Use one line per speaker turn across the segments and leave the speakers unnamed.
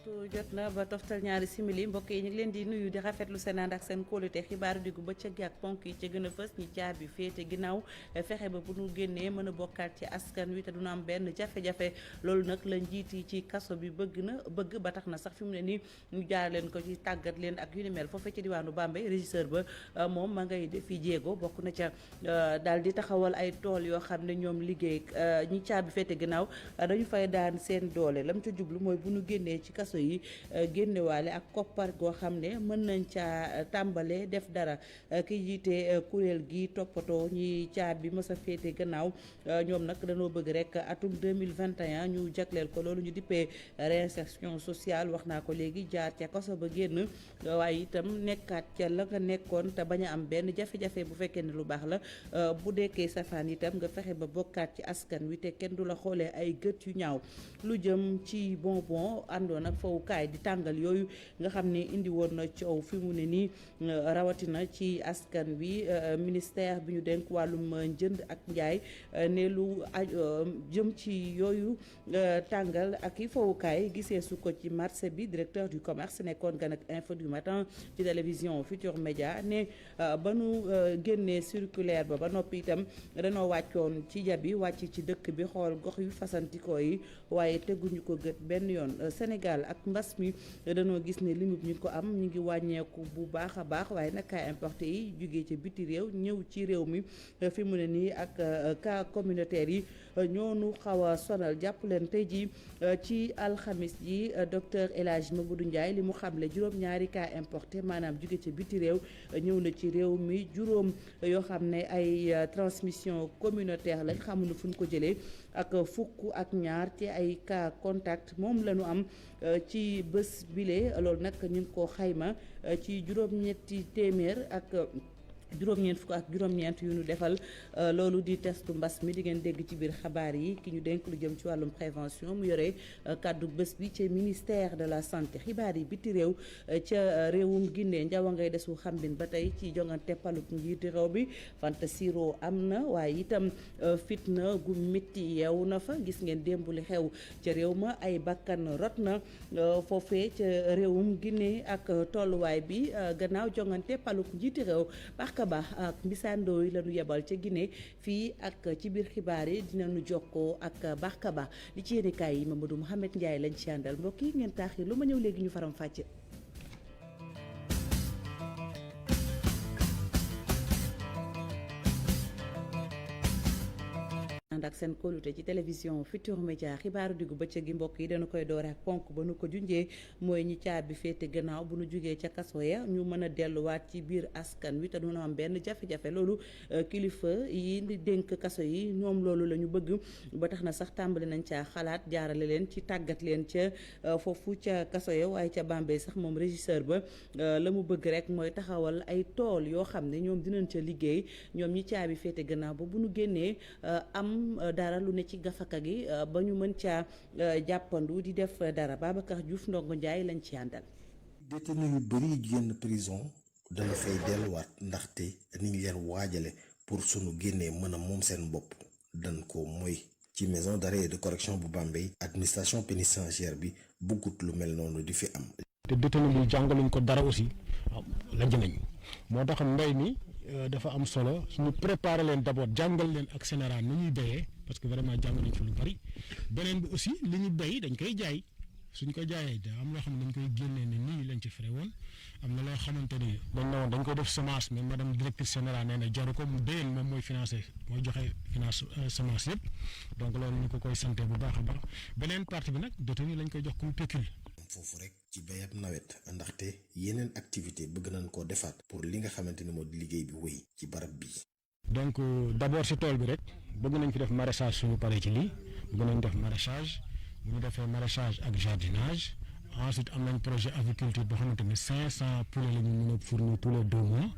waxtu jot na ba toftal ñaari simili mbokk yi ñu ngi leen di nuyu di rafetlu seen ànd ak seen kóolute xibaaru diggu bëccëg ak ponk yi ci gën a fës ñi caabi féete ginnaaw fexe ba bu ñu génnee mën a bokkaat ci askan wi te duna am benn jafe-jafe loolu nag la njiit yi ci kaso bi bëgg ba tax na sax fi mu ne nii ñu jaar leen ko ci tàggat leen ak yu ni mel foofee ci diwaanu Bambey régisseur ba moom ma ngay defi jéego bokk na ca daal di taxawal ay tool yoo xam ne ñoom liggéey ñi caabi féete ginnaaw dañu fay daan seen doole lam ca jublu mooy bu ñu génnee ci kaso yi génnewaale ak koppar goo xam ne mën nañ caa tàmbale def dara ki jiite kuréel gi toppatoo ñi caabi mës a féete gannaaw ñoom nag dañoo bëgg rek atum 2021 ñu jagleel ko loolu ñu dippee réinsertion sociale wax naa ko léegi jaar ca kaso ba génn waaye itam nekkaat ca la nga nekkoon te bañ a am benn jafe-jafe bu fekkee ne lu baax la bu dekkee safaan itam nga fexe ba bokkaat ci askan wi te kenn du la xoolee ay gët yu ñaaw lu jëm ci bonbon àndoon ak fowukaay di tàngal yooyu nga xam ne indi woon na coow fi mu ne nii rawatina ci askan wi ministère bi ñu denk wàllum njënd ak njaay ne lu jëm ci yooyu tàngal ak i fowukaay gisee su ko ci marché bi directeur du commerce nekkoon gan ak info du matin ci télévision Futur Média ne ba nu génnee circulaire ba noppi itam dañoo wàccoon ci jabi wàcc ci dëkk bi xool gox yu fasantikoo yi waaye teguñu ko gët benn yoon Sénégal ak mbas mi dañoo gis ne limub ñu ko am ñu ngi wàññeeku bu baax a baax waaye nag cas importé yi jugee ca biti réew ñëw ci réew mi fi mu ne nii ak cas communautaire yi ñoonu xaw a sonal jàpp leen tey ji ci alxamis ji docteur El Hadji Mamadou Ndiaye li mu xamle juróom-ñaari cas importé maanaam jugee ca biti réew ñëw na ci réew mi juróom yoo xam ne ay transmission communautaire lañ xamuñu fu ñu ko jëlee ak fukk ak ñaar ci ay cas contact moom la ñu am ci bés bile loolu nag ñu ngi ko xayma ci juróom-ñetti téeméer ak juróom-ñeent fukk ak juróom-ñeent yu ñu defal loolu di testu mbas mi di ngeen dégg ci biir xabaar yi ki ñu dénk lu jëm ci wàllum prévention mu yore kàddu bés bi ci ministère de la santé xibaar yi biti réew ca réewum Guinée njawa ngay desu xambin ba tey ci jongante paluk njiiti réew bi fanta siro am na waaye itam fitna gu métti yeewu na fa gis ngeen démb li xew ca réew ma ay bakkan rot na foofee ca réewum Guinée ak tolluwaay bi gannaaw jongante paluk njiiti réew ba ak mbisandoo yi la ñu yebal ca Guinée fii ak ci biir xibaar yi dinañu jokkoo ak Barkaba li ci yéenekaay yi Mamadou Mouhamed Ndiaye lañ ci àndal mbokk yi ngeen taaxi lu ma ñëw léegi ñu faram fàcce. ak seen kóolute ci télévision Futur Média xibaaru diggu bëccëg gi mbokk yi dañu koy doore ak ponk ba nu ko junjee mooy ñi caabi féete gannaaw bu nu jugee ca kaso ya ñu mën a delluwaat ci biir askan wi te du am benn jafe-jafe loolu kilifa yi di dénk kaso yi ñoom loolu la ñu bëgg ba tax na sax tàmbali nañ caa xalaat jaarale leen ci tàggat leen ca foofu ca kaso ya waaye ca Bambey sax moom régisseur ba la mu bëgg rek mooy taxawal ay tool yoo xam ne ñoom dinañ ca liggéey ñoom ñi caabi féete gannaaw ba bu nu génnee am dara lu ne ci gafaka gi ba ñu mën caa jàppandu di def dara Babacar Diouf Ndongo Ndiaye lañ ci àndal.
détenu yu bëri yu génn prison dana fay delluwaat ndaxte niñ leen waajale pour sunu génnee mën a moom seen bopp dañ ko mooy ci maison d'arrêt et de correction bu Bambey administration pénitentiaire bi bëggut lu mel noonu di fi am.
te détenu bi jàngaluñ ko dara aussi lajj nañ moo tax mbay mi dafa am solo suñu préparer leen d'abord jàngal leen ak sénéral ni ñuy béyee parce que vraiment jàng nañ fi lu bari beneen bi aussi li ñu béy dañ koy jaay suñ ko jaayee da am loo xam ne dañ koy génnee ne nii lañ ci fere woon am na loo xamante ni dañ ne woon dañ koy def semence mais madame directrice générale nee na jaru ko mu déyeen moom mooy financé mooy joxe finance semence yëpp donc loolu ñu ko koy santé bu baax a baax beneen partie bi nag détenu lañ koy jox comme pécule.
foofu rek ci béyab nawet ndaxte yeneen activité bëgg nañ koo defaat pour li nga xamante ni moo di liggéey bi wéy ci barab bi.
donc d'abord si tool bi rek bëgg nañ fi def maraîchage suñu paree ci lii bëgg nañ def maraîchage bu ñu defee maraîchage ak jardinage ensuite am nañ projet aviculture boo xamante ni 500 poulets la ñu mën a fournir tous les 2 mois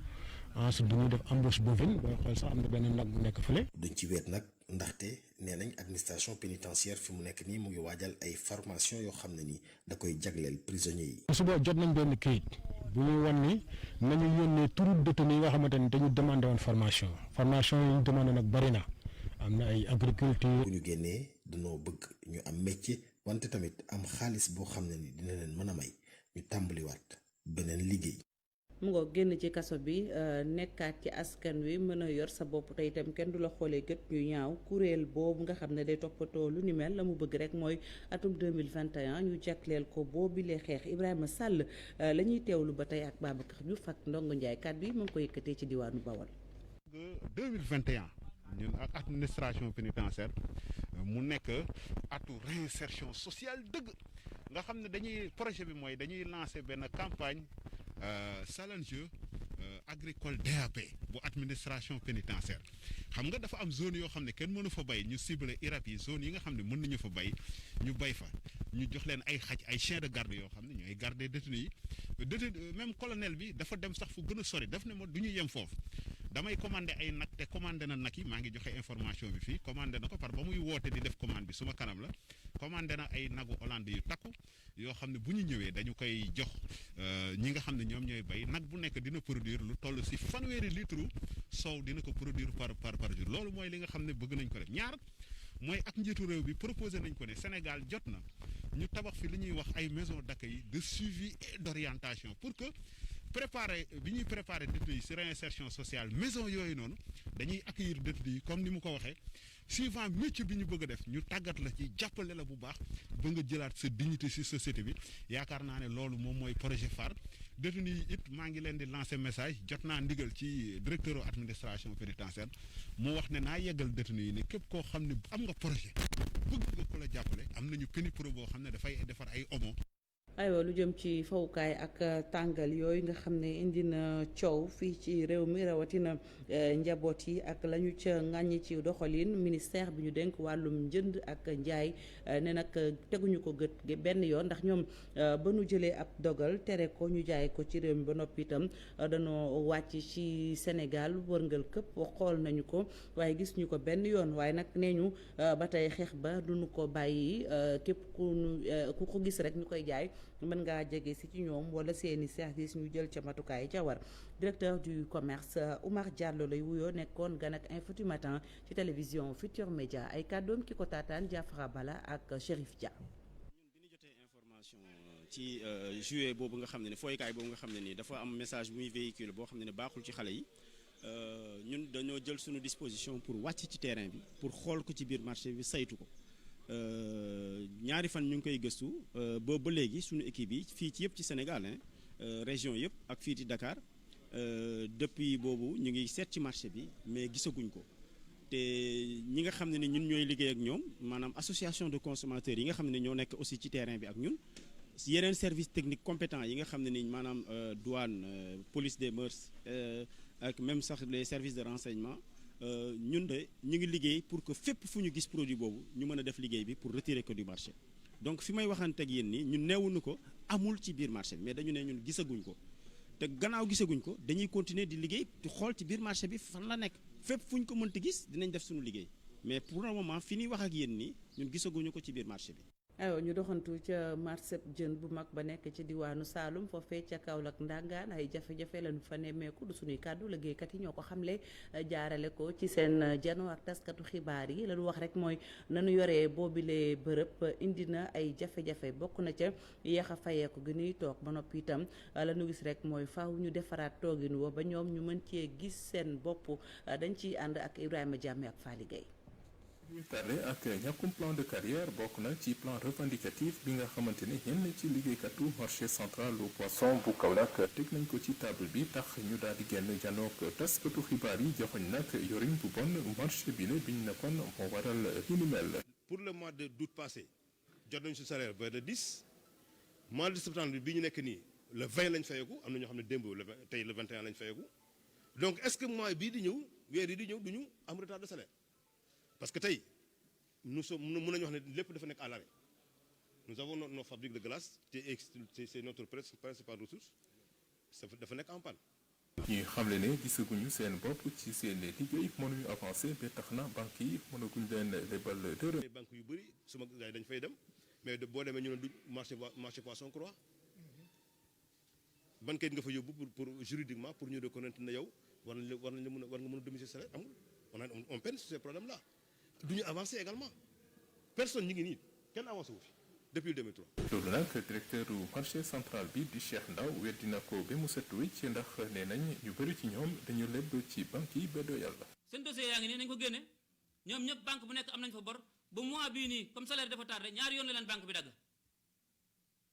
ensuite dañuy def embauche bovine booy xool sax am na benn nag bu nekk fële.
duñ ci weet nag ndaxte nee nañ administration pénitentiaire fi mu nekk nii mu ngi waajal ay formation yoo xam ne nii da koy jagleel prisonniers yi.
suba jot nañ benn këyit bu ñuy wan ni nañu yónnee turu détenu yi nga xamante ni dañu demandé woon formation yi ñu demandé nag bari na am na ay agriculture.
bu ñu génnee dañoo bëgg ñu am métier wante tamit am xaalis boo xam ne ni dina leen mën a may ñu tàmbaliwaat beneen liggéey.
mu ngoo génn ci kaso bi nekkaat ci askan wi mën a yor sa bopp te itam kenn du la xoolee gët ñu ñaaw kuréel boobu nga xam ne day toppatoo lu ni mel la mu bëgg rek mooy atum 2021 ñu jagleel ko boobilee xeex Ibrahima Sall la ñuy teewlu ba tey ak Babacar Diouf ak Ndongo Ndiaye kàddu yi mu ngi ko yëkkatee ci diwaanu Bawol.
2021 ñun ak administration pénitentiaire mu nekk atu réinsertion sociale dëgg nga xam ne dañuy projet bi mooy dañuy lancer benn campagne challenge agricole DAP bu administration pénitentiaire xam nga dafa am zone yoo xam ne kenn mënu fa bay ñu ciblé IRAP yi zone yi nga xam ne mën nañu fa bay ñu bay fa ñu jox leen ay xaj ay chien de garde yoo xam ne ñooy garder détenus yi même colonel bi dafa dem sax fu gën a sori daf ne ma du ñu yem foofu damay commandé ay nag te commandé na nag yi maa ngi joxe information bi fii commandé na ko par ba muy woote di def commande bi suma kanam la commandé na ay nagu Hollande yu takku yoo xam ne bu ñu ñëwee dañu koy jox ñi nga xam ne ñoom ñooy bay nag bu nekk dina produire lu toll si 1,000 litre soow dina ko produire par jour loolu mooy li nga xam ne bëgg nañ ko def ñaar mooy ak njiitu réew bi proposé nañ ko ne Sénégal jot na ñu tabax fi li ñuy wax ay maison d'accueil de suivi et d'orientation pour que bi ñuy préparer détenus yi ci réinsertion sociale maison yooyu noonu dañuy accueillir détenus yi comme ni mu ko waxee suivant métier bi ñu bëgg a def ñu tàggat la ci jàppale la bu baax ba nga jëlaat sa dignité ci société bi yaakaar naa ne loolu moom mooy projet phare détenus yi it maa ngi leen di lancer message jot naa ndigal ci directeur administration pénitentiaire mu wax ne naa yeggal détenus yi ne képp koo xam ne am nga projet bëgg nga ko la jàppale am nañu pénipro boo xam ne dafay defar ay omo.
aywa lu jëm ci fawukaay ak tàngal yooyu nga xam ne indi na coow fii ci réew mi rawatina njaboot yi ak la ñu ca ŋàññi ci doxalin ministère bi ñu dénk wàllum njënd ak njaay ne nag teguñu ko gët benn yoon ndax ñoom ba nu jëlee ab dogal tere ko ñu jaay ko ci réew mi ba noppi itam dañoo wàcc ci Sénégal wërngal këpp xool nañu ko waaye gis ñu ko benn yoon waaye nag nee ñu ba tey xeex ba duñu ko bàyyi képp ku ko gis rek ñu koy jaay mën ngaa jege si ci ñoom wala seeni service ñu jël ca matukaay ca war directeur du commerce Oumar Diallo lay wuyoo nekkoon gan ak Infos du Matin ci télévision Futur Média ay kàddoom ki ko taataan Diafra Bala ak Chérif Dia.
ñun bi ñu jotee information ci juillet boobu nga xam ne fooykaay boobu nga xam ne nii dafa am message bu muy véhicule boo xam ne baaxul ci xale yi ñun dañoo jël suñu disposition pour wàcc ci terrain bi pour xool ko ci biir marché bi saytu ko. ñaari fan ñu ngi koy gëstu boobu ba léegi suñu équipe yi fii ci yëpp ci Sénégal région yëpp ak fii ci Dakar depuis boobu ñu ngi seet ci marché bi mais gisaguñ ko te ñi nga xam ne ni ñun ñooy liggéey ak ñoom maanaam association de consommateurs yi nga xam ne ñoo nekk aussi ci terrain bi ak ñun yeneen service technique compétent yi nga xam ne ni maanaam douane police des mœurs ak même sax les services de renseignement ñun de ñu ngi liggéey pour que fépp fu ñu gis produit boobu ñu mën a def liggéey bi pour retirer ko du marché donc fi may waxante ak yéen nii ñun neewuñu ko amul ci biir marché bi mais dañu ne ñun gisaguñ ko te gannaaw gisaguñ ko dañuy continuer di liggéey di xool ci biir marché bi fan la nekk fépp fu ñu ko mënti gis dinañ def suñu liggéey mais pour le moment fi ñuy wax ak yéen nii ñun gisaguñu ko ci biir marché bi.
aywa ñu doxantu ca marché jën bu mag ba nekk ci diwaanu Saloum foofee ca Kaolack Ndangaan ay jafe-jafe lañu fa nemmeeku du suñuy kàddu liggéeykat yi ñoo ko xamle jaarale ko ci seen jano ak taskatu xibaar yi lañu wax rek mooy nanu yoree boobile bërëb indi na ay jafe-jafe bokk na ca yéex a fayeeku gi ñuy toog ba noppi itam lañu gis rek mooy faaw ñu defaraat toogin wo ba ñoom ñu mën cee gis seen bopp dañ ciy ànd ak Ibrahima Diame ak Fally Gueye.
ñuy tardé ak ñàkkum plan de carrière bokk na ci plan revendicatif bi nga xamante ne ñenn ci liggéeykatu marché central au poisson bu Kaolack teg nañ ko ci table bi tax ñu daal di génn janook taskatu xibaar yi joxoñ nag yorin bu bon marché bi ne biñ nekkoon moo waral li ni mel.
pour le mois d'août passé jot nañu su salaire vers le 10 mois de septembre bi ñu nekk nii le 20 lañ fayeeku am na ñoo xam ne démb tey le 21 lañ fayeeku donc est-ce que mois bii di ñëw weer yi di ñëw du ñu am retard de salaire. parce que tey nous sommes mën nañu wax ne lépp dafa nekk à l'arrêt nous avons nos fabriques de glace c'est notre principale ressource dafa nekk en panne.
ñuy xamle ne gisaguñu seen bopp ci seen liggéey mënuñu avancé ba tax na banques yi mënaguñ leen lebal dërëm.
banques yu bëri suma gars yi dañ fay dem mais boo demee ñu ne du marché poisson croix ban kayit nga fa yóbbu pour juridiquement pour ñu reconnaître ne yow war nga mën a domicile salaire amul on peine sur ces problèmes là. du ñu avancer également personne ñi ngi nii kenn avancé wu fi depuis 2003.
loolu nag directeur du marché central bi di Cheikh Ndaw weddi na ko ba mu set wicc ndax nee nañ ñu bëri ci ñoom dañu lebb ci banque yi ba doyal la.
seen dossier yaa ngi nii nañ ko génne ñoom ñëpp banque bu nekk am nañ fa bor ba mois bii nii comme salaire dafa tardé ñaari yoon la leen banque bi dagg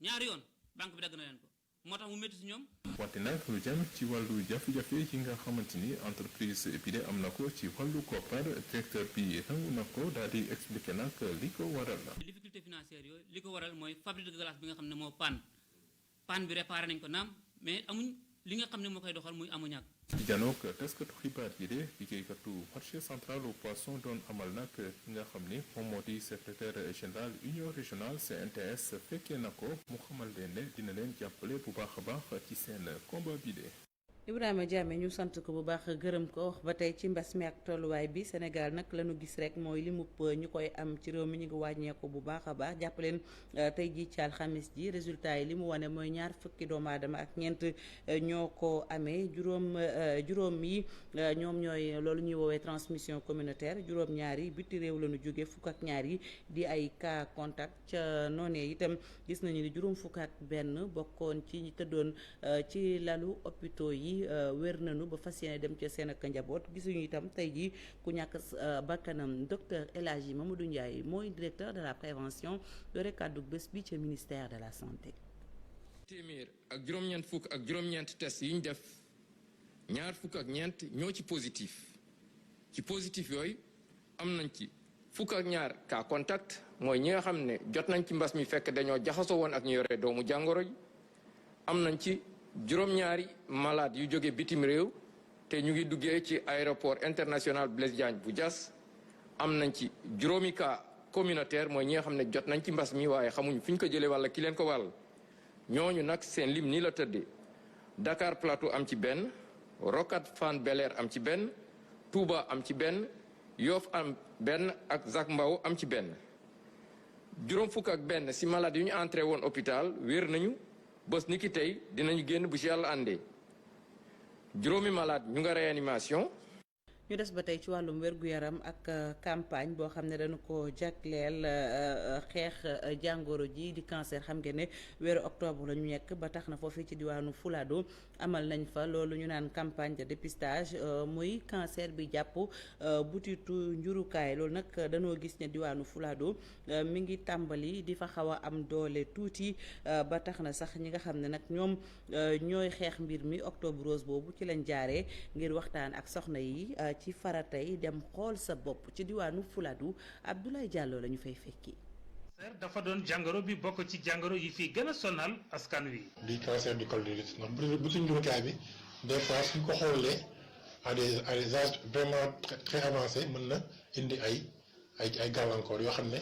ñaari yoon banque bi dagg na leen ko moo tax mu métti si ñoom.
wante nag lu jëm ci wàllu jafe-jafe yi nga xamante ni entreprise bi de am na ko ci wàllu koppar directeur bi nangu na ko daal di expliquer nag li ko waral la.
difficulté financière yooyu li ko waral mooy fabrique de glace bi nga xam ne moo panne bi réparé nañ ko naam mais amuñ li nga xam ne moo koy doxal muy amuñaak.
ci janook taskatu xibaar yi de liggéeykatu marché central au poisson doon amal nag ki nga xam ni moom moo di secrétaire général union régionale CNTS fekkee na ko mu xamal leen ne dina leen jàppale bu baax a baax ci seen combat bi de.
Ibrahima Diame ñu sant ko bu baax gërëm ko wax ba tey ci mbas mi ak tolluwaay bi Sénégal nag lañu gis rek mooy li mu ñu koy am ci réew mi ñu ngi wàññeeku bu baax a baax jàpp leen tey jii ci alxamis ji résultat yi li mu wane mooy ñaar fukki doomu aadama ak ñeent ñoo ko amee juróom yi ñoom ñooy loolu ñuy woowee transmission communautaire juróom-ñaar yi biti réew lañu jóge fukk ak ñaar yi di ay cas contact ca noonee itam gis nañu ni juróom fukk ak benn bokkoon ci ñi tëddoon ci lalu hôpitaux yi wér nañu ba fas yéene dem ca seen ak njaboot gisuñu itam tey jii ku ñàkk bakkanam docteur El Hadji Mamadou Ndiaye mooy directeur de la prévention yore kàddu bés bi ca ministère de la santé.
téeméer ak juróom-ñeent fukk ak juróom-ñeent test yi ñu def ñaar fukk ak ñeent ñoo ci positif yooyu am nañ ci fukk ak ñaar cas contact mooy ñi nga xam ne jot nañ ci mbas mi fekk dañoo jaxasoo woon ak ñu yore doomu jàngoro ji am nañ ci juróom-ñaari malade yu jóge bitim réew te ñu ngi duggee ci aéroport international Blaise Diagne bu Diass am nañ ci juróomi cas communautaire mooy ñi nga xam ne jot nañ ci mbas mi waaye xamuñ fi ñu ko jëlee walla ki leen ko wàll ñooñu nag seen lim nii la tëddee Dakar Plateau am ci benn Rocade Fann Bel-Air am ci benn Touba am ci benn Yoff am benn ak Zac Mbao am ci benn juróom fukk ak benn si malade yu ñu entré woon hôpital wér nañu bés ni ki tey dinañu génn bu ci yàlla àndee juróomi malade ñu nga réanimation.
ñu des ba tey ci wàllum wér-gu-yaram ak campagne boo xam ne dañu ko jagleel xeex jàngoro ji di cancer xam ngeen ne weeru octobre la ñu nekk ba tax na foofii ci diwaanu Fuladu amal nañ fa loolu ñu naan campagne de dépistage muy cancer bi jàpp butitu njurukaay loolu nag dañoo gis ne diwaanu Fuladu mi ngi tàmbali di fa xaw a am doole tuuti ba tax na sax ñi nga xam ne nag ñoom ñooy xeex mbir mi octobre rose boobu ci lañ jaaree ngir waxtaan ak soxna yi ci faratay dem xool sa bopp ci diwaanu Fuladu Abdoulaye Diallo la ñu fay fekki.
cancer dafa doon jàngoro bi bokk ci jàngoro yi fi gën a sonal askan wi.
di cancer du col de l'utérus ndax bu suñ njurukaay bi des fois suñ ko xoolee à des âges vraiment très avancés mën na indi ay gàllankoor yoo xam ne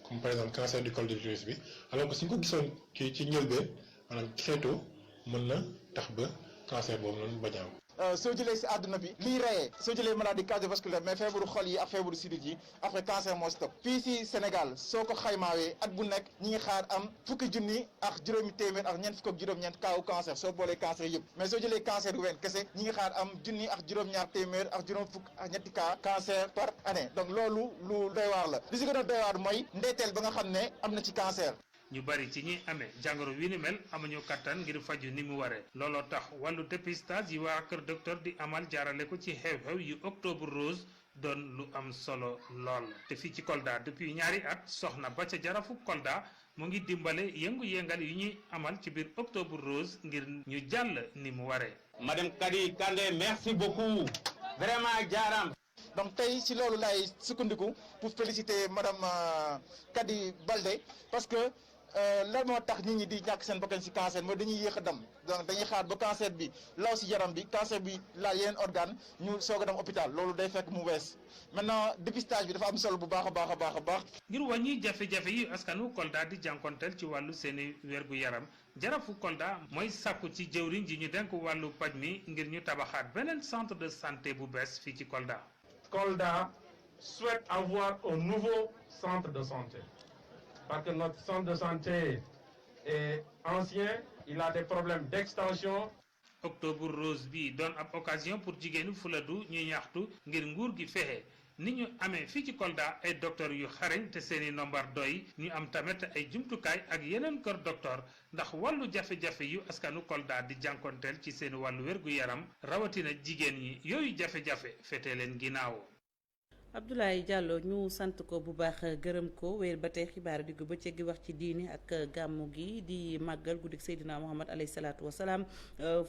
comme par exemple cancer du col de l'utérus bi alors que suñ ko gisoon ci njëlbeen maanaam très tôt mën na tax ba cancer boobu noonu bañ a am.
soo jëlee si àdduna bi liy reyee soo jëlee maladie cardiovasculaire mais feebaru xol yi ak feebaru sidit yi après cancer moo si topp fii si Sénégal soo ko xaymaawee at bu nekk ñi ngi xaar am fukki junni ak juróomi téeméer ak ñeent fukk ak juróom-ñeent kaawu cancer soo boolee cancer yëpp mais soo jëlee cancer gu ween kese ñi ngi xaar am junni ak juróom-ñaar téeméer ak juróom fukk ak ñetti cas cancer par année donc loolu lu doy waar la li si gën a doy waar mooy ndeeteel ba nga xam ne am na ci cancer.
ñu bari ci ñi amee jàngoro wi ni mel amuñu kattan ngir faju ni mu waree looloo tax wàllu dépistage yi waa kër docteur di amal jaarale ko ci xew-xew yu octobre rose doon lu am solo lool te fii ci Kolda depuis ñaari at soxna ba ca jarafu Kolda mu ngi dimbale yëngu-yëngal yu ñuy amal ci biir octobre rose ngir ñu jàll ni mu waree.
Madame Kadi Kandé merci beaucoup vraiment jaaram.
donc tey ci loolu laay sukkandiku pour féliciter madame Kadi Baldé parce que lan moo tax nit ñi di ñàkk seen bakkan ci cancer mooy dañuy yéex a dem donc dañuy xaar ba cancer bi law ci yaram bi cancer bi laal yeneen organe ñu soog a dem hôpital loolu day fekk mu wees maintenant dépistage bi dafa am solo bu baax a baax.
ngir wàññi jafe-jafe yi askanu Kolda di jànkonteel ci wàllu seeni wérgu yaram jarafu Kolda mooy sàkku ci jëwriñ ji ñu denk wàllu paj mi ngir ñu tabaxaat beneen centre de santé bu bees fii ci Kolda.
Kolda souhaite avoir un nouveau centre de santé. Parce que notre centre de santé est ancien, il a des problèmes d'extension.
Octobre rose bi doon ab occasion pour jigéenu Fuladu ñuy ñaxtu ngir nguur gi fexe ni ñu amee fii ci Kolda ay docteur yu xarañ te seeni nombar doy ñu am tamit ay jumtukaay ak yeneen kër docteur ndax wàllu jafe-jafe yu askanu Kolda di jànkonteel ci seen wàllu wér-gu-yaram rawatina jigéen ñi yooyu jafe-jafe féete leen ginnaaw.
Abdoulaye Diallo ñu sant ko bu baax gërëm ko wéer ba tey xibaar diggu bëccëg gi wax ci diini ak gàmmu gi di màggal guddik Seydina Muhammad alayhi salaatu wasalaam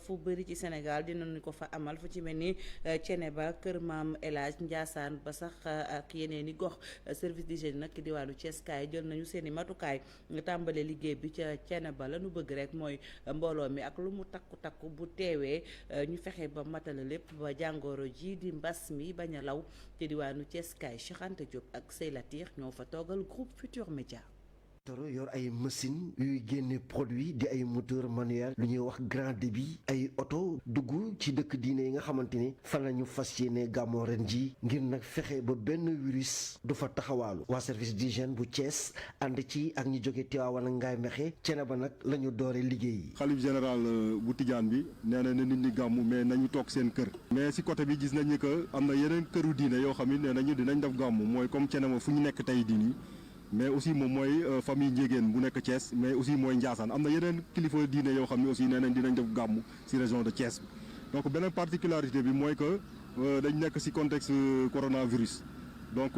fu bëri ci Sénégal dinañu ko fa amal fu ci mel ni Ceneba Kër Maam El Hadj Ndiassane ba sax ak yeneen i gox service d'hygiène nag diwaanu Thiès kaay jël nañu seen i matukaay tàmbale liggéey bi ca Ceneba la nu bëgg rek mooy mbooloo mi ak lu mu takku bu teewee ñu fexe ba matala lépp ba jàngoro ji di mbas mi bañ a law ci diwaanu Sky Cheikh Anta Diop ak Seylatir ñoo fa toogal groupe Futur Média.
toro yor ay machine yuy génne produit di ay moteur manuel lu ñuy wax grand débit ay oto dugg ci dëkk diine yi nga xamante ni fan la ñu fas yéene gàmmoo ren ji ngir nag fexe ba benn virus du fa taxawaalu waa service d'hygiène bu Thiès ànd ci ak ñu jóge Tivaouane Ngaye Mékhé Ceneba nag la ñu doore liggéey yi.
xalif général bu Tidiane bi nee na nit ñi gàmmu mais nañu toog seen kër mais si côté bi gis nañu que am na yeneen këru diine yoo xam ne nee nañu dinañ def gàmmu mooy comme Ceneba fu ñu nekk tey diini mais aussi moom mooy famille Ndiégeen bu nekk Thiès mais aussi mooy Ndiassane am na yeneen kilifa diine yoo xam ne aussi nee nañ dinañ def gàmmu ci région de Thiès bi donc beneen particularité bi mooy que dañ nekk ci contexte coronavirus donc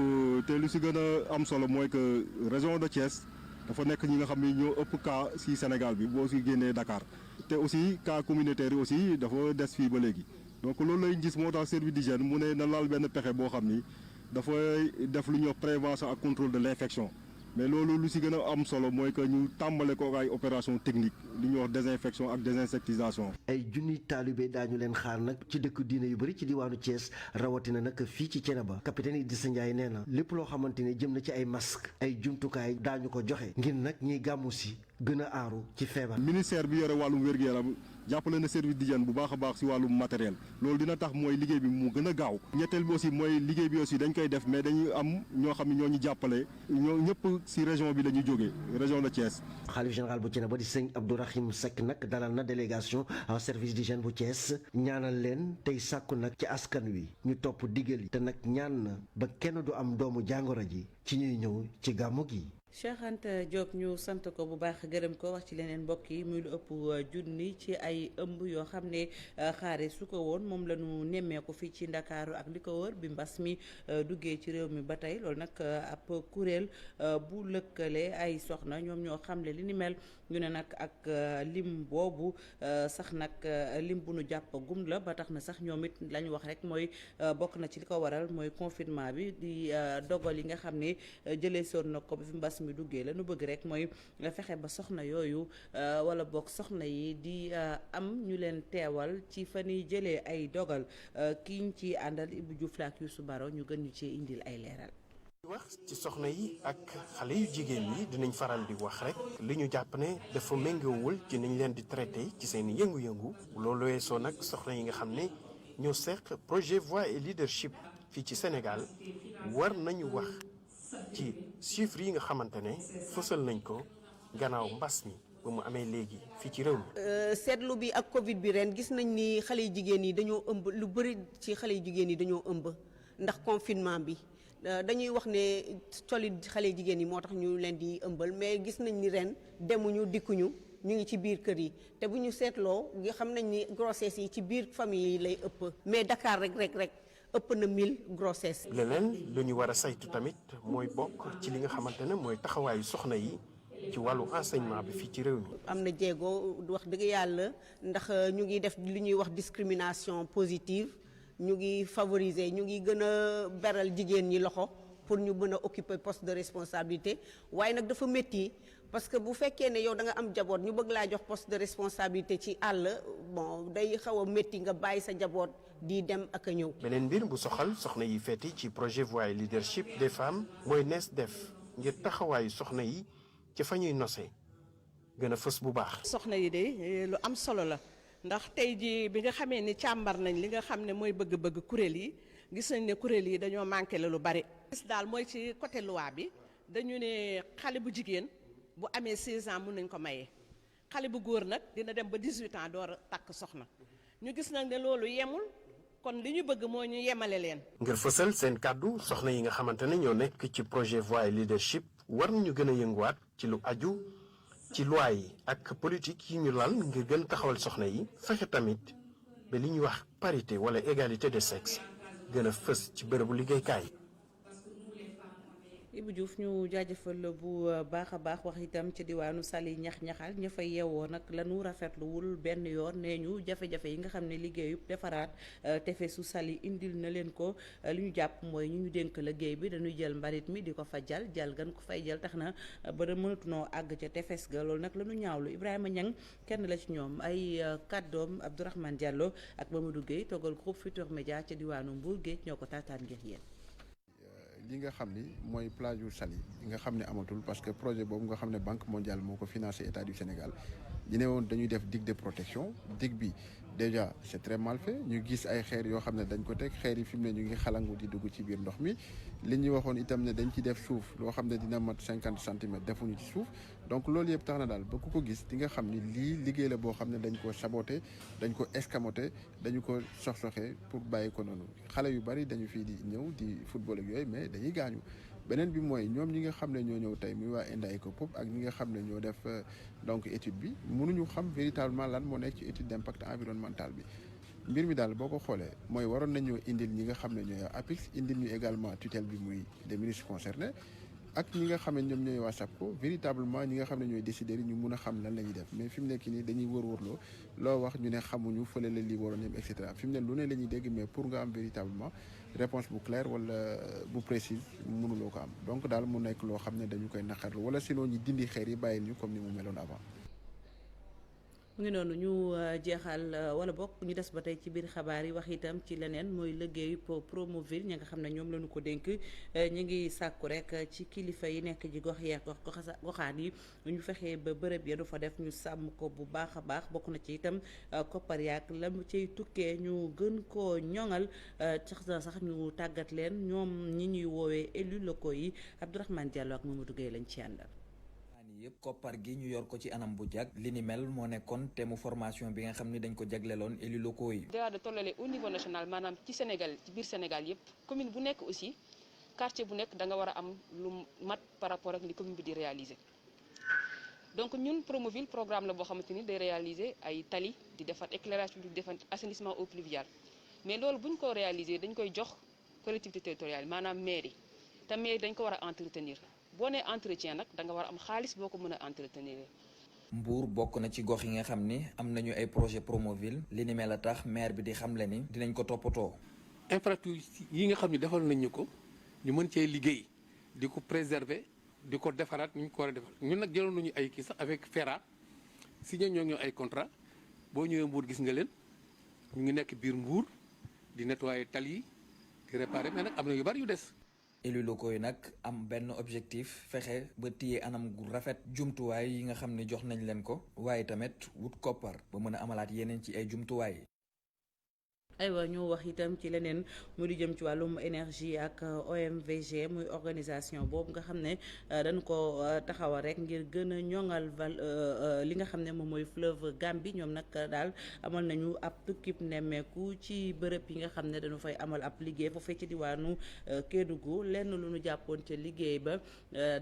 te lu ci gën a am solo mooy que région de Thiès dafa nekk ñi nga xam ne ñoo ëpp cas ci Sénégal bi boo ci génnee Dakar te aussi cas communautaire yi aussi dafa des fii ba léegi donc loolu lay gis moo tax service d'hygiène mu ne na laal benn pexe boo xam ni dafay def lu ñuy wax prévention ak contrôle de l'infection mais loolu lu ci gën a am solo mooy que ñu tàmbale ko ay opération technique li ñuy wax désinfection ak désinsectisation.
ay junniy taalibe daañu leen xaar nag ci dëkk diine yu bëri ci diwaanu Thiès rawatina nag fii ci Ceneba capitaine Idrissa Ndiaye nee na lépp loo xamante ne jëm na ci ay masque ay jumtukaay daañu ko joxe ngir nag ñiy gàmmu si gën a aaru ci feebar.
ministère bi yore wàllum wér-gu-yaram jàppale na service d'hygiène bu baax a baax ci wàllum matériel loolu dina tax mooy liggéey bi mu gën a gaaw ñetteel bi aussi mooy liggéey bi aussi dañ koy def mais dañuy am ñoo xam ne ñoo ñu jàppale ñoo ñëpp ci région bi la ñu jógee région de Thiès.
xalif général bu Ceneba di sëñ Abdourahim Seck nag dalal na délégation en service d'hygiène bu Thiès ñaanal leen tey sàkku nag ci askan wi ñu topp digal yi te nag ñaan na ba kenn du am doomu jàngoro ji ci ñuy ñëw ci gàmmu gi.
Cheikh Anta Diop ñu sant ko bu baax gërëm ko wax ci leneen mbokk yi muy lu ëpp junni ci ay ëmb yoo xam ne xaare su ko woon moom la ñu nemmeeku fii ci Ndakaaru ak li ko wër bi mbas mi duggee ci réew mi ba tey loolu nag ab kuréel bu lëkkale ay soxna ñoom ñoo xamle li ni mel ñu ne nag ak lim boobu sax nag lim bu nu jàpp gum la ba tax na sax ñoom it la ñu wax rek mooy bokk na ci li ko waral mooy confinement bi di dogal yi nga xam ne jëlee soon na ko bi fi mbas mi duggee la nu bëgg rek mooy fexe ba soxna yooyu wala bokk soxna yi di am ñu leen teewal ci fa ñuy jëlee ay dogal ki ñu ci àndal Ibou Diouf la ak Youssou Baro ñu gën ñu ci indil ay leeral.
wax ci soxna yi ak xale yu jigéen yi dinañ faral di wax rek li ñu jàpp ne dafa méngoowul ci niñ leen di traité ci seen yëngu-yëngu loolu weesoo nag soxna yi nga xam ne ñoo seq projet voix et leadership fii ci Sénégal war nañu wax ci chiffres yi nga xamante ne fësal nañ ko gannaaw mbas mi ba mu amee léegi fii ci réew mi.
seetlu bi ak Covid bi ren gis nañ ni xale yu jigéen yi dañoo ëmb lu bëri ci xale yu jigéen yi dañoo ëmb ndax confinement bi dañuy wax ne coli xale jigéen yi moo tax ñu leen di ëmbal mais gis nañ ni ren demuñu dikkuñu ñu ngi ci biir kër yi te bu ñu seetloo nga xam nañ ni grossesse yi ci biir famille yi lay ëpp mais Dakar rek ëpp na 1000 grossesse.
leneen lu ñu war a saytu tamit mooy bokk ci li nga xamante ne mooy taxawaayu soxna yi ci wàllu enseignement bi fii ci réew mi.
am na jéego wax dëgg yàlla ndax ñu ngi def li ñuy wax discrimination positive ñu ngi favoriser ñu ngi gën a beral jigéen ñi loxo pour ñu mën a occuper poste de responsabilité waaye nag dafa métti parce que bu fekkee ne yow da nga am jaboot ñu bëgg laa jox poste de responsabilité ci àll bon day xaw a métti nga bàyyi sa jaboot di dem ak a ñëw.
beneen mbir bu soxal soxna yi feeti ci projet voix et leadership des femmes mooy nees def ngir taxawaayu soxna yi ci fa ñuy nosee gën a fës bu baax.
soxna yi de lu am solo la ndax tey jii bi nga xamee ni càmbar nañ li nga xam ne mooy bëgg-bëgg kuréel yi gis nañ ne kuréel yi dañoo manqué la lu bari. gis daal mooy ci côté loi bi dañu ne xale bu jigéen bu amee 16 ans mun nañ ko maye xale bu góor nag dina dem ba 18 ans door a takk soxna ñu gis nag ne loolu yemul kon li ñu bëgg moo ñu yemale leen.
ngir fësal seen kàddu soxna yi nga xamante ne ñoo nekk ci projet Voix Leadership war nañu gën a yënguwaat ci lu aju ci loi yi ak politique yi ñu lal ngir gën taxawal soxna yi fexe tamit ba li ñuy wax parité wala égalité de sexe gën a fës ci bërëbu liggéeykaay.
Ibou Diouf ñu jaajëfal bu baax a baax wax itam ci diwaanu Saly ñax-ñaxal ña fa yeewoo nag lanu rafetluwul benn yoon nee ñu jafe-jafe yi nga xam ne liggéeyub defaraat tefesu Saly indil na leen ko li ñu jàpp mooy ñu dénk liggéey bi dañuy jël mbalit mi di ko fa jal gan ko fay jël tax na ba da mënatunoo àgg ca tefes ga loolu nag lanu ñaawlu Ibrahima Niang kenn la ci ñoom ay kàddoom Abdourahmane Diallo ak Mamadou Gueye toggal groupe Futurs Médias ca diwaanu Mbour Géej ñoo ko taataan ngir yéen.
li nga xam ni mooy plage yu Saly yi nga xam ne amatul parce que projet boobu nga xam ne Banque mondiale moo ko financé état du Sénégal ñu ne woon dañuy def digue de protection digue bi déjà c'est très mal fait ñu gis ay xeer yoo xam ne dañ ko teg xeer yi fi mu ne ñu ngi xalangu di dugg ci biir ndox mi li ñu waxoon itam ne dañ ci def suuf loo xam ne dina mat 50 centimètres defuñu ci suuf donc loolu yëpp tax na daal ba ku ko gis di nga xam ni lii liggéey la boo xam ne dañ ko saboté dañ ko escamoté dañu ko sox-soxee pour bàyyi ko noonu xale yu bari dañu fii di ñëw di football ak yooyu mais dañuy gaañu beneen bi mooy ñoom ñi nga xam ne ñoo ñëw tey muy waa Enda Ecopop ak ñi nga xam ne ñoo def donc étude bi mënuñu xam véritablement lan moo nekk ci étude d'impact environnemental bi mbir mi daal boo ko xoolee mooy waroon nañoo indil ñi nga xam ne ñooy APIX indil ñu également tutelle bi muy des ministres concernés ak ñi nga xam ne ñoom ñooy waa SAPCO véritablement ñi nga xam ne ñooy décideurs yi ñu mun a xam lan la ñuy def mais fi mu nekk nii dañuy wër-wërloo loo wax ñu ne xamuñu fële la lii waroon yem et cetera fi mu ne lu ne la ñuy dégg mais pour nga am véritablement réponse bu claire wala bu précise mënuloo ko am donc daal mu nekk loo xam ne dañu koy naqarlu wala sinon ñi dindi xeer yi bàyyil ñu comme ni mu meloon avant.
mu ngi noonu ñu jeexal wala bokk ñu des ba tey ci biir xabaar yi wax itam ci leneen mooy liggéeyu Promoville ñi nga xam ne ñoom lañu ko dénk ñu ngi sàkku rek ci kilifa yi nekk ci gox yeeg goxaan yi ñu fexee ba bërëb ya du fa def ñu sàmm ko bu baax a baax bokk na ci itam koppar yaak la mu ciy tukkee ñu gën koo ñoŋal sax ñu tàggat leen ñoom ñi ñuy woowee élus locaux yi Abdourahmane Diallo ak Mamadou Gueye lañ ci àndal.
yëpp koppar gi ñu yor ko ci anam bu jag li ni mel moo nekkoon thème formation bi nga xam ni dañ ko jagleeloon élus locaux yi.
daa de tollale au niveau national maanaam ci Sénégal ci biir Sénégal yëpp commune bu nekk aussi quartier bu nekk da nga war a am lu mat par rapport ak li commune bi di réaliser donc ñun Promoville programme la boo xamante ni day réaliser ay tali di defar éclairage public di defar assainissement eau pluviale mais loolu bu ñu ko réaliser dañ koy jox collectivité territoriale maanaam mairie te mairie dañ ko war a entretenir. boo nee entretien nag da nga war a am xaalis boo ko mën a entretenir.
Mbour bokk na ci gox yi nga xam ni am nañu ay projet Promoville li ni mel a tax maire bi di xamle ni dinañ ko toppatoo.
infrastructure yi nga xam ni defal nañ ñu ko ñu mën cee liggéey di ko préserver di ko defaraat ñu ko war a defar ñun nag jëloon nañu ay kii sax avec FERA signé ñoo ay contrat boo ñëwee Mbour gis nga leen ñu ngi nekk biir Mbour di nettoyer tali yi di réparer mais nag am na yu bari yu des.
élus locaux yi nag am benn objectif fexe ba téye anam gu rafet jumtuwaay yi nga xam ne jox nañ leen ko waaye tamit wut koppar ba mën a amalaat yeneen ci ay jumtuwaay.
aywa ñu wax itam ci leneen mu di jëm ci wàllum énergie ak OMVG muy organisation boobu nga xam ne dañ ko taxawal rek ngir gën a ñoŋal li nga xam ne moom mooy fleuve Gambie ñoom nag daal amal nañu ab tukkib nemmeeku ci bërëb yi nga xam ne dañu fay amal ab liggéey foofee ci diwaanu Kédougou lenn lu ñu jàppoon ca liggéey ba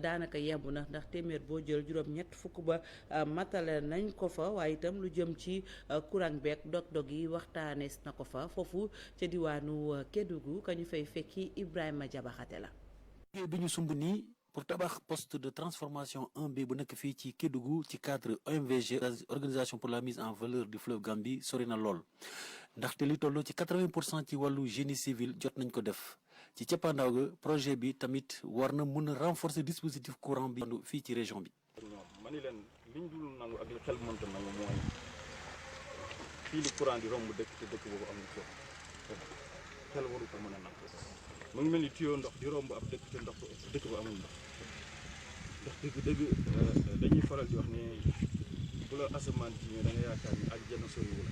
daanaka yemb na ndax téeméer boo jël juróom-ñett fukk ba matale nañ ko fa waaye itam lu jëm ci courant beeg dog-dog yi waxtaanees na ko fa. foofu ca diwaanu Kédougou ka ñu fay fekki Ibrahima Jabaxate la.
liggéey bi ñu sumb nii pour tabax poste de transformation 1B bu nekk fii ci Kédougou ci cadre OMVG organisation pour la mise en valeur du fleuve Gambie sori na lool ndaxte li toll ci 80% ci wàllu génie civil jot nañ ko def ci cappaandaw ga projet bi tamit war na mën a renforcer dispositif courant bi fii ci région bi.
ma ni leen liñ dul nangu ak li xel mënta nangu mooy fii li courant di romb dëkk te dëkk boobu am na xel waru ko mën a nangu mu ngi mel ni tuyau ndox di romb ab dëkk te ndox dëkk ba amul ndox ndax dëgg dañuy faral di wax ne bu la asamaan ci da nga yaakaar ni àjjana soriwu la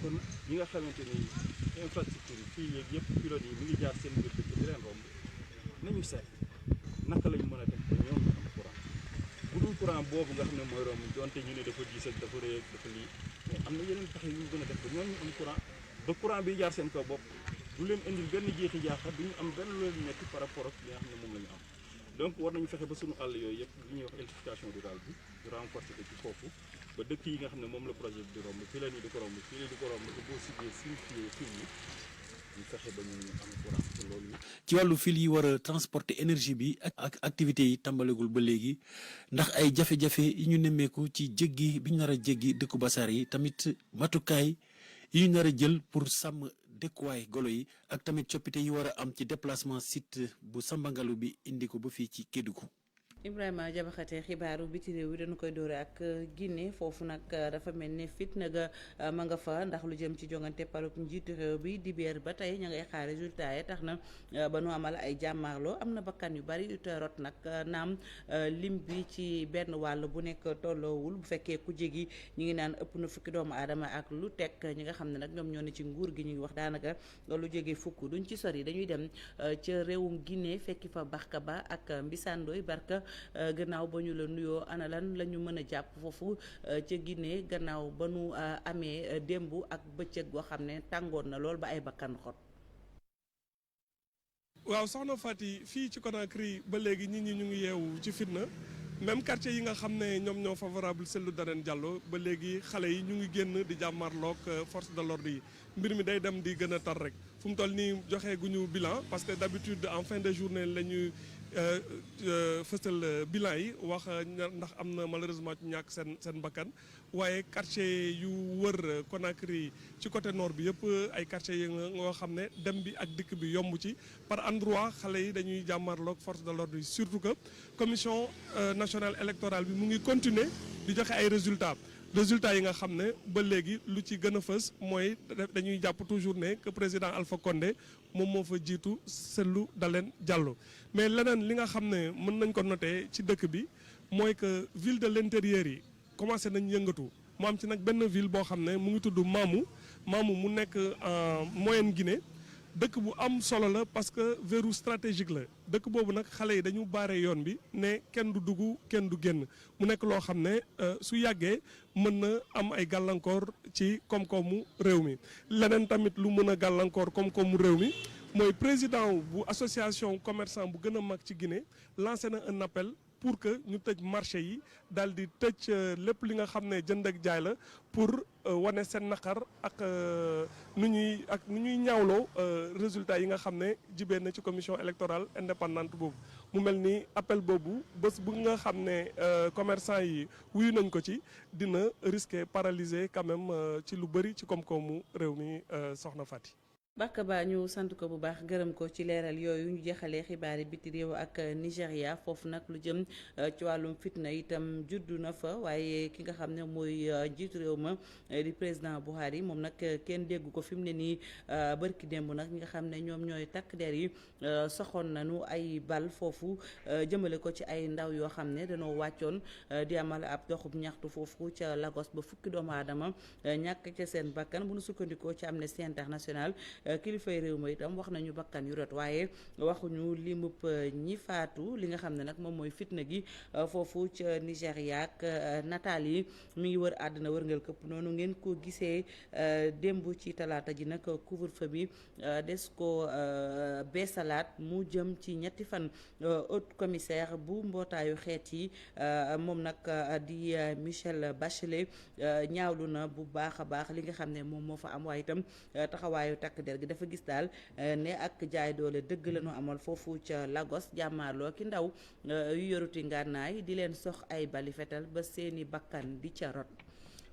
kon ñi nga xamante ni infrastructure yi fii yéeg yëpp pilote yi mi ngi jaar seen biir dëkk di leen romb nañu seet naka lañ mën a def ba ñoom ñu am courant bu dul courant boobu nga xam ne mooy romb donte ñu ne dafa diis ak dafa rëy ak dafa lii mais am na yeneen pexe yu ñu gën a def ba ñoom ñu am courant ba ba courant bi jaar seen kaw bopp du leen indil benn jeexi jaaxa du ñu am benn lu leen nekk par rapport ak li nga xam ne moom la ñu am donc war nañu fexe ba sunu àll yooyu yëpp li ñuy wax électrification rurale bi du renforcer ko ci foofu ba dëkk yi nga xam ne moom la projet bi di romb fii la nii di ko romb fii la di ko romb te boo siggee signifié fil yi ñu fexe ba ñu am courant te loolu
ci wàllu fil yi war a transporter énergie bi ak activités yi tàmbalegul ba léegi ndax ay jafe-jafe yi ñu nemmeeku ci jéggi bi ñu nar a jéggi dëkku basaar yi tamit matukaay yi ñu nar a jël pour sàmm dëkkuwaay golo yi ak tamit coppite yi war a am ci déplacement site bu Sambangalu bi indi ko ba fii ci Kédougou.
Ibrahima Jabaxate xibaaru biti réew yi dañu koy doore ak Guinée foofu nag dafa mel ne fitna ga ma nga fa ndax lu jëm ci jongante palub njiitu réew bi dibeer ba tey ña ngay xaar résultat yi tax na ba nu amal ay jàmmaarloo am na bakkan yu bari yu te rot nag naam lim bi ci benn wàll bu nekk tolloowul bu fekkee ku jégi ñi ngi naan ëpp na fukki doomu aadama ak lu teg ñi nga xam ne nag ñoom ñoo ne ci nguur gi ñu ngi wax daanaka lu jóge fukk duñ ci sori dañuy dem ca réewum Guinée fekki fa Barka Ba ak Mbisandooy Barka gannaaw ba ñu la nuyoo ana lan la ñu mën a jàpp foofu ca Guinée gannaaw ba nu amee démb ak bëccëg goo xam ne tàngoon na lool ba ay bakkan xot.
waaw soxna Fati fii ci Conakry ba léegi nit ñi ñu ngi yeewu ci fitna même quartier yi nga xam ne ñoom ñoo favorable Cellou Dalein Diallo ba léegi xale yi ñu ngi génn di jàmmarloog force de l'ordre yi mbir mi day dem di gën a tar rek fu mu toll nii joxe guñu bilan parce que d'habitude en fin de journée la ñuy fësal bilan yi wax ndax am na malheureusement ci ñàkk seen bakkan waaye quartier yu wër Conakry ci côté nord bi yëpp ay quartier yi nga xam ne dem bi ak dikk bi yomb ci par endroit xale yi dañuy jàmmarloog force de l'ordre yi surtout que commission nationale électorale bi mu ngi continuer di joxe ay résultats yi nga xam ne ba léegi lu ci gën a fës mooy dañuy jàpp toujours ne que président Alpha Condé moom moo fa jiitu Cellou Dalein Diallo mais leneen li nga xam ne mën nañ ko noter ci dëkk bi mooy que ville de l'intérieur yi commencé nañ yëngatu mu am ci nag benn ville boo xam ne mu ngi tudd Mamou mu nekk en Moyenne Guinée dëkk bu am solo la parce que verrou stratégique la dëkk boobu nag xale yi dañu baare yoon bi ne kenn du dugg kenn du génn mu nekk loo xam ne su yàggee mën na am ay gàllankoor ci koom-koomu réew mi leneen tamit lu mën a gàllankoor koom-koomu réew mi mooy président bu association commerçant bu gën a mag ci Guinée lancé na un appel pour que ñu tëj marché yi daal di tëj lépp li nga xam ne jënd ak jaay la pour wane seen naqar ak nu ñuy ñaawloo résultats yi nga xam ne jibee na ci commission électorale indépendante boobu mu mel ni appel boobu bés bu nga xam ne commerçant yi wuyu nañ ko ci dina risquer paralyser quand même ci lu bëri ci koom-koomu réew mi soxna Fati.
Barka Ba ñu sant ko bu baax gërëm ko ci leeral yooyu ñu jeexalee xibaari biti réew ak Nigéria foofu nag lu jëm ci wàllum fitna itam juddu na fa waaye ki nga xam ne mooy jiitu réew ma di président Buhari moom nag kenn déggu ko fi mu ne nii bërki démb nag ñi nga xam ne ñoom ñooy takk der yi soxoon nañu ay bal foofu jëmale ko ci ay ndaw yoo xam ne dañoo wàccoon di amal ab doxub ñaxtu foofu ca Lagos ba fukki doomu aadama ñàkk ca seen bakkan bu nu sukkandikoo ci Amnesty International kilifay réew ma itam wax nañu bakkan yu rot waaye waxuñu limub ñi faatu li nga xam ne nag moom mooy fitna gi foofu ca Nigéria ak nataal yi mi ngi wër àddina wërngal këpp noonu ngeen ko gisee démb ci talaata ji nag couvre-feu bi des ko beesalaat mu jëm ci ñetti fan haut commissaire bu mbootaayu xeet yi moom nag di Michelle Bachelet ñaawlu na bu baax a baax li nga xam ne moom moo fa am waaye itam taxawaayu takk der gi dafa gis daal ne ak jaay doole dëgg la ñu amal foofu ca Lagos jàmmaarloo ki ndaw yu yoruti ngànnaay di leen sox ay bali fetal ba seeni bakkan di ca rot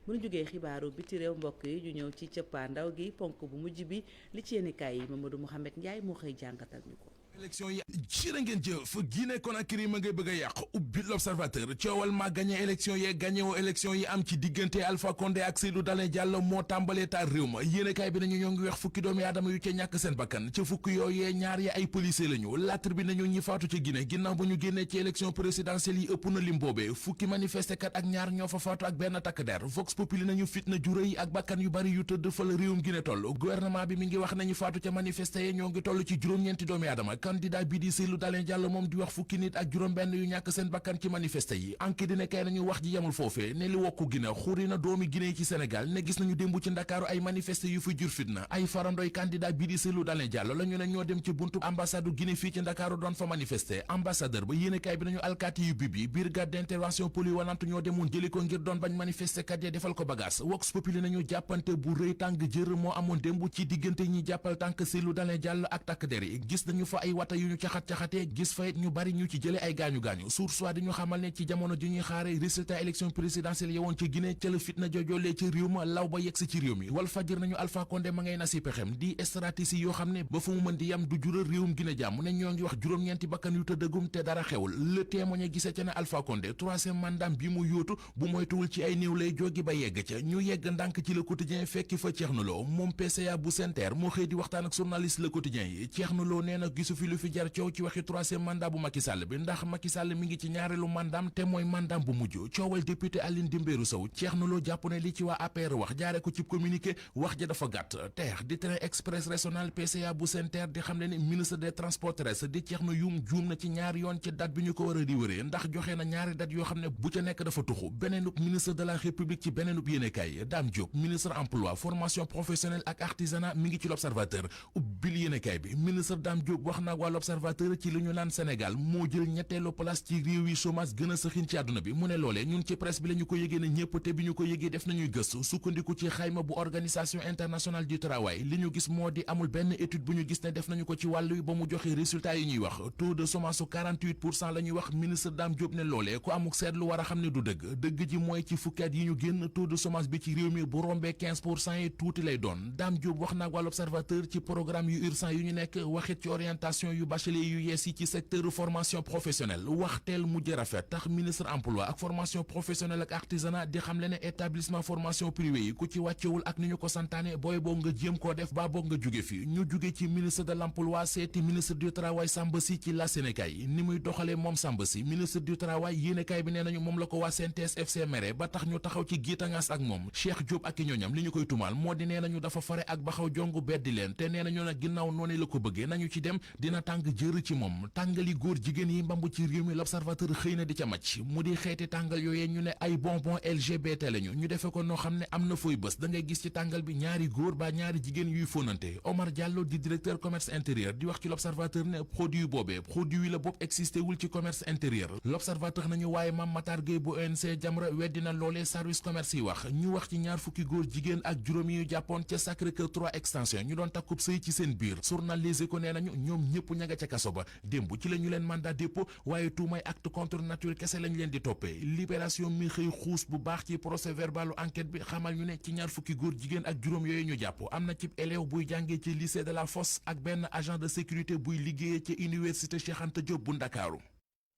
bu ñu jógee xibaaru biti réew mbokk yi ñu ñëw ci cëppaa ndaw gi ponk bu mujj bi li ci yéenekaay yi Mamadou Mouhamed Ndiaye moo xëy jàngatal ñu ko.
élection yi jërë ngeen jëf Guinée Conakry ma ngay bëgg a yàq ubbi l'Observateur coowal maa gagné élection yee gagné woo élection yi am ci diggante Alpha Condé ak Cellou Dalein Diallo moo tàmbalee taal réew ma yéenekaay bi nañu ñoo ngi wax fukki doomi aadama yu ca ñàkk seen bakkan ca fukki yooyee ñaar ya ay policier lañu L'Astre bi nañu ñi faatu ca Guinée ginnaaw ba ñu génnee ci élection présidentielle yi ëpp na lim boobee fukki manifestekat ak ñaar ñoo fa faatu ak benn takk der Vox Populi nañu fitna ju rëy ak bakkan yu bari yu tëdd fa la réewum Guinée toll gouvernement bi mi ngi wax nañu faatu ca manifesté yi ñoo ngi toll ci juróom-ñeenti doomi aadama candidat bi di Cellou Dalein Diallo moom di wax fukki nit ak juróom-benn yu ñàkk seen bakkan ci manifeste yi enquête dina kay nañu wax ji yamul foofee ne li wokku Guinée xuri na doomi Guinée yi ci Sénégal ne gis nañu démb ci Ndakaaru ay manifeste yu fi jur fitna ay farandoy candidat bi di Cellou Dalein Diallo la ñu ne ñoo dem ci buntu ambassade Guinée fii ci Ndakaaru doon fa manifester ambassadeur ba yéenekaay bi nañu alkaati yu bibi brigade d'intervention polyvalente ñoo demoon jëli ko ngir doon bañ manifester kat ya defal ko bagage Vox Populi nañu jàppante bu rëy tàng jër moo amoon démb ci diggante ñi jàppal tànk Cellou Dalein Diallo ak takk der yi gis nañu fa ay wata yu ñu caxat-caxatee gis fa it ñu bari ñu ci jële ay gaañu-gaañu source wa di ñu xamal ne ci jamono ji ñuy xaare résultat élection présidentielle yowoon ci Guinée ca la fitna jojoolee ci réew ma law ba yegsi ci réew mi Walf Fadjri nañu Alpha Condé ma ngay na si pexem di stratégie yoo xam ne ba fu mu mën di yam du jural réewum Guinée jàmm ne ñoo ngi wax juróom-ñeenti bakkan yu tëddagum te dara xewul le témoin gisee ca ne Alpha Condé troisième mandat bi mu yóotu bu moytuwul ci ay néew lay jógi ba yegg ca ñu yegg ndànk ci le quotidien fekki fa Thierno Lo moom PCA bu SENTER moo xëy di waxtaan ak journaliste le quotidien yi Thierno Lo nee na gisu fi lu fi jar coow ci waxi troisième mandat bu Macky Sall bi ndax Macky Sall mi ngi ci ñaareelu mandaam te mooy mandaam bu mujj coowal député Aline Dimbéru Sow Thierno Lo jàpp ne li ci waa APR wax jaare ko ci communiqué wax ja dafa gàtt TER di train express régional PCA bu SENTER di xam ne ministre des transports terrestres di Thierno Youm juum na ci ñaari yoon ci date bi ñu ko war a di wëree ndax joxe na ñaari date yoo xam ne bu ca nekk dafa tuxu beneenub ministre de la République ci beneenub yéenekaay Dame Diop ministre emploi formation professionnelle ak artisanat mi ngi ci l'Observateur ubbil yéenekaay bi ministre Dame Diop wax na waa l'Observateur ci li ñu naan Sénégal moo jël ñetteelu place ci réew yi chômage gën a sëxin ci àdduna bi mu ne loolee ñun ci presse bi la ñu ko yëgee ne ñëpp te bi ñu ko yëgee def nañuy gëstu sukkandiku ci xayma bu organisation internationale du travail li ñu gis moo di amul benn étude bu ñu gis ne def nañu ko ci wàllu ba mu joxe résultat yi ñuy wax taux de chômage su 48% la ñuy wax ministre Dame Diop ne loolee ku amuk seetlu war a xam ne du dëgg ji mooy ci fukki at yi ñu génn taux de chômage bi ci réew mi bu rombee 15% yi tuuti lay doon Dame Diop wax naag wàllu observateur ci programme yu urgent yu ñu nekk waxit ci orientation yu bachelier yu yees yi ci secteur formation professionnelle waxteel mujj rafet tax ministre emploi ak formation professionnelle ak artisanat di xam le ne établissement formation privé yi ku ci wàccewul ak ni ñu ko santaane booy boog nga jéem koo def baa boog nga jóge fi ñu jóge ci ministre de l'emploi seeti ministre du travail Samba Sy ci la Sénégal ni muy doxalee moom Samba Sy ministre du travail yéenekaay bi nee nañu moom la ko waa CNTS FC mere ba tax ñu taxaw ci giitangaas ak moom Cheikh Diop ak i ñooñam li ñu koy tumaal moo di nee nañu dafa fare ak baxaw jongu beddi leen te nee nañu nag ginnaaw noonu la ko bëggee nañu ci dem dina tàng jër ci moom tàngali góor jigéen yi mbambu ci réew mi l'observateur xëy na di ca macc mu di xeeti tàngal yooyee ñu ne ay bonbon LGBT lañu ñu defe ko noo xam ne am na fooy bés da ngay gis ci tàngal bi ñaari góor ba ñaari jigéen yuy fóonante Omar Diallo di directeur commerce intérieur di wax ci l'observateur ne produit boobee produit la boobu existé wul ci commerce intérieur l'observateur nañu waaye Mame Matar Gueye bu ONC Jamra weddina loolee service commerce yi wax ñu wax ci ñaar fukki góor jigéen ak juróom yi ñu jàppoon ca Sacré-Cœur 3 extension ñu doon takkub sëy ci seen biir journal Les Échos nee nañu ñoom ñëpp ña nga ca kaso ba démb ci la ñu leen mandat dépôt waaye tuumay acte contre nature kese lañ leen di toppee libération mi xëy xuus bu baax ci procès verbalu enquête bi xamal ñu ne ci ñaar fukki góor jigéen ak juróom yooyu ñu jàpp am na ci élève buy jàngee ci lycée de la Fosse ak benn agent de sécurité buy liggéeyee ci université Cheikh Anta Diop bu Ndakaaru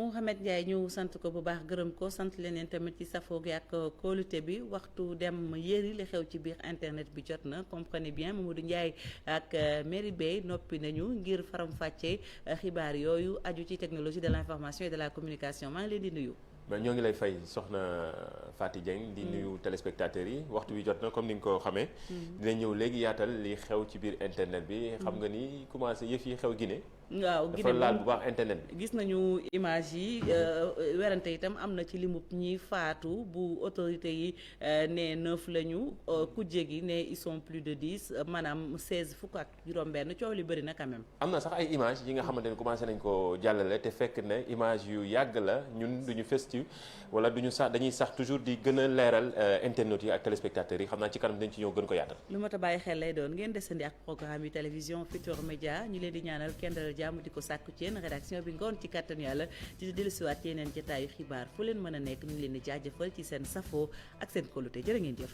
Mouhamed Ndiaye ñu sant ko bu baax gërëm ko sant leneen tamit ci safoo gi ak kóolute bi waxtu dem yéri li xew ci biir internet bi jot na comprenez bien Mamadou Ndiaye ak Mary Bey noppi nañu ngir faram-fàccee xibaar yooyu aju ci technologie de l'information et de la communication maa ngi leen di nuyu.
ñoo ngi lay fay soxna Faty Dieng di nuyu téléspectateurs yi waxtu bi jot na comme ni nga ko xamee. dina ñëw léegi yaatal li xew ci biir internet bi. xam nga ni commencé yëf yi xew Guinée.
waaw
dafa laal bu baax internet bi.
gis nañu image yi werante itam am na ci limub ñi faatu bu autorité yi ne 9 lañu kujje gi ne ils sont plus de 10 maanaam 16 fukk ak juróom-benn coow li bëri na quand même.
am na sax ay image yi nga xamante ne commencé nañ ko jàllale te fekk ne image yu yàgg la ñun duñu festi wala duñu sax dañuy sax toujours di gën a leeral internautes yi ak téléspectateurs yi xam naa ci kanam dañ ci ñëw gën ko yaatal.
lu mat a bàyyi xel lay doon ngeen desandi ak programme yu télévision Futurs Médias ñu leen di ñaanal kenn dal jàmm di ko sàkku ci yéen rédaction bi ngoon ci kàttan yàlla di dellusiwaat yeneen jotaayu xibaar fu leen mën a nekk ñu leen di jaajëfal ci seen safoo ak seen kóolute jërë ngeen jëf.